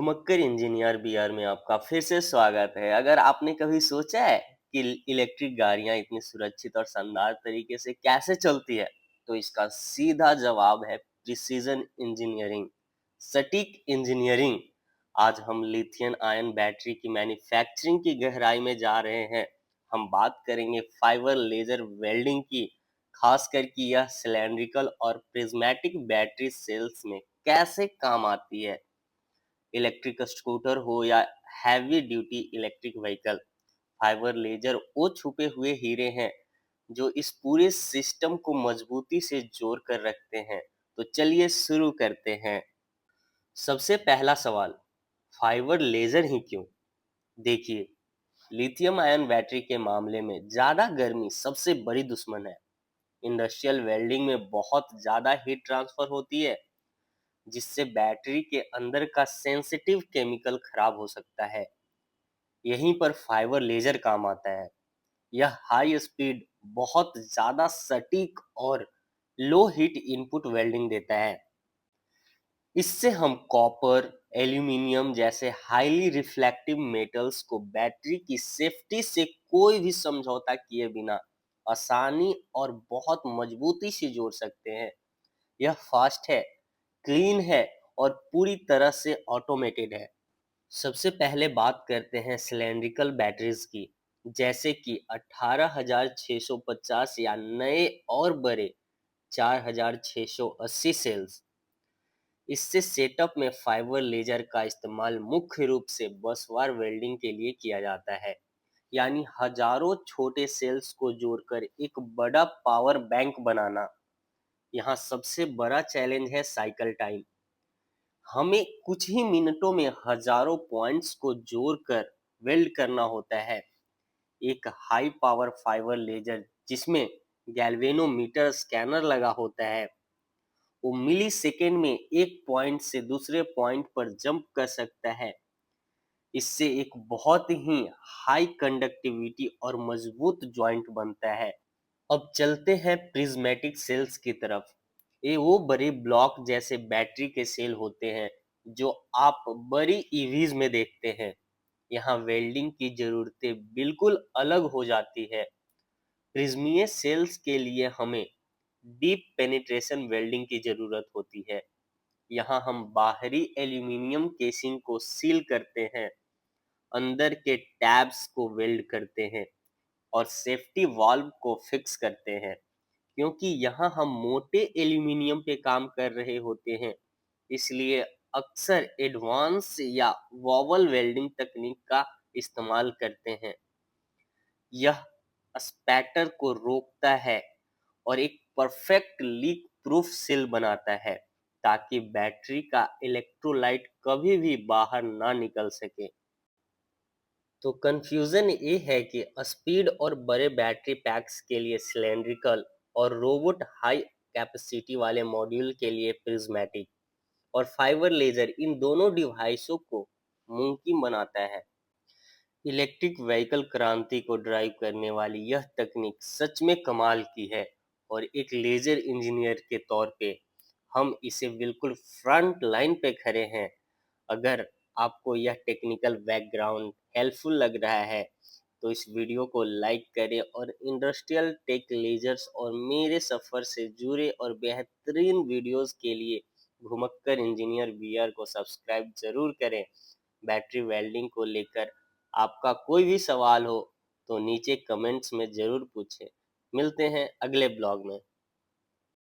घुमक्कर engineer B R में आपका फिर से स्वागत है। अगर आपने कभी सोचा है कि इलेक्ट्रिक गाड़ियां इतनी सुरक्षित और शानदार तरीके से कैसे चलती है, तो इसका सीधा जवाब है प्रिसीजन इंजीनियरिंग, सटीक इंजीनियरिंग। आज हम लिथियम आयन बैटरी की मैन्युफैक्चरिंग की गहराई में जा रहे हैं। हम बात करेंगे फाइबर लेजर वेल्डिंग की, खासकर कि यह सिलेंड्रिकल और प्रिज्मेटिक बैटरी सेल्स में कैसे काम आती है। इलेक्ट्रिक स्कूटर हो या heavy duty electric vehicle, fiber laser वो छुपे हुए हीरे हैं जो इस पूरे सिस्टम को मजबूती से जोड़ कर रखते हैं। तो चलिए शुरू करते हैं। सबसे पहला सवाल, फाइबर लेजर ही क्यों? देखिए, लिथियम आयन बैटरी के मामले में ज्यादा गर्मी सबसे बड़ी दुश्मन है। इंडस्ट्रियल वेल्डिंग में बहुत ज्यादा हीट ट्रांसफर होती है, जिससे बैटरी के अंदर का सेंसिटिव केमिकल खराब हो सकता है। यहीं पर फाइबर लेजर काम आता है। यह हाई स्पीड, बहुत ज्यादा सटीक और लो हीट इनपुट वेल्डिंग देता है। इससे हम कॉपर, एल्यूमिनियम जैसे हाईली रिफ्लेक्टिव मेटल्स को बैटरी की सेफ्टी से कोई भी समझौता किए बिना आसानी और बहुत मजबूती से जोड़ सकते हैं। यह फास्ट है, क्लीन है और पूरी तरह से ऑटोमेटेड है। सबसे पहले बात करते हैं सिलेंड्रिकल बैटरीज की, जैसे कि 18650 या नए और बड़े 4680 सेल्स। इससे सेटअप में फाइबर लेजर का इस्तेमाल मुख्य रूप से बसवार वेल्डिंग के लिए किया जाता है, यानी हजारों छोटे सेल्स को जोड़कर एक बड़ा पावर बैंक बनाना। यहाँ सबसे बड़ा चैलेंज है साइकिल टाइम। हमें कुछ ही मिनटों में हजारों पॉइंट्स को जोड़कर वेल्ड करना होता है। एक हाई पावर फाइबर लेजर जिसमें गैल्वेनोमीटर स्कैनर लगा होता है, वो मिली सेकेंड में एक पॉइंट से दूसरे पॉइंट पर जंप कर सकता है। इससे एक बहुत ही हाई कंडक्टिविटी और मजबूत जॉइंट बनता है। अब चलते हैं प्रिज्मेटिक सेल्स की तरफ। ये वो बड़े ब्लॉक जैसे बैटरी के सेल होते हैं जो आप बड़ी ईवीज में देखते हैं। यहाँ वेल्डिंग की जरूरतें बिल्कुल अलग हो जाती है। प्रिज्मीय सेल्स के लिए हमें डीप पेनिट्रेशन वेल्डिंग की जरूरत होती है। यहाँ हम बाहरी एल्यूमिनियम केसिंग को सील करते हैं, अंदर के टैब्स को वेल्ड करते हैं और सेफ्टी वाल्व को फिक्स करते हैं। क्योंकि यहाँ हम मोटे एल्यूमिनियम पे काम कर रहे होते हैं, इसलिए अक्सर एडवांस या वॉवल वेल्डिंग तकनीक का इस्तेमाल करते हैं। यह स्पैटर को रोकता है और एक परफेक्ट लीक प्रूफ सील बनाता है, ताकि बैटरी का इलेक्ट्रोलाइट कभी भी बाहर ना निकल सके। तो कंफ्यूजन ये है कि स्पीड और बड़े बैटरी पैक्स के लिए सिलेंड्रिकल और रोबोट हाई कैपेसिटी वाले मॉड्यूल के लिए प्रिज्मेटिक और फाइबर लेजर इन दोनों डिवाइसों को मुमकिन बनाता है। इलेक्ट्रिक व्हीकल क्रांति को ड्राइव करने वाली यह तकनीक सच में कमाल की है, और एक लेजर इंजीनियर के तौर पे हम इसे बिल्कुल फ्रंट लाइन पे खड़े हैं। अगर आपको यह टेक्निकल बैकग्राउंड हेल्पफुल लग रहा है, तो इस वीडियो को लाइक करें और इंडस्ट्रियल टेक लेजर्स और मेरे सफ़र से जुड़े और बेहतरीन वीडियोस के लिए घुमक्कर इंजीनियर बीआर को सब्सक्राइब जरूर करें। बैटरी वेल्डिंग को लेकर आपका कोई भी सवाल हो तो नीचे कमेंट्स में ज़रूर पूछें। मिलते हैं अगले ब्लॉग में।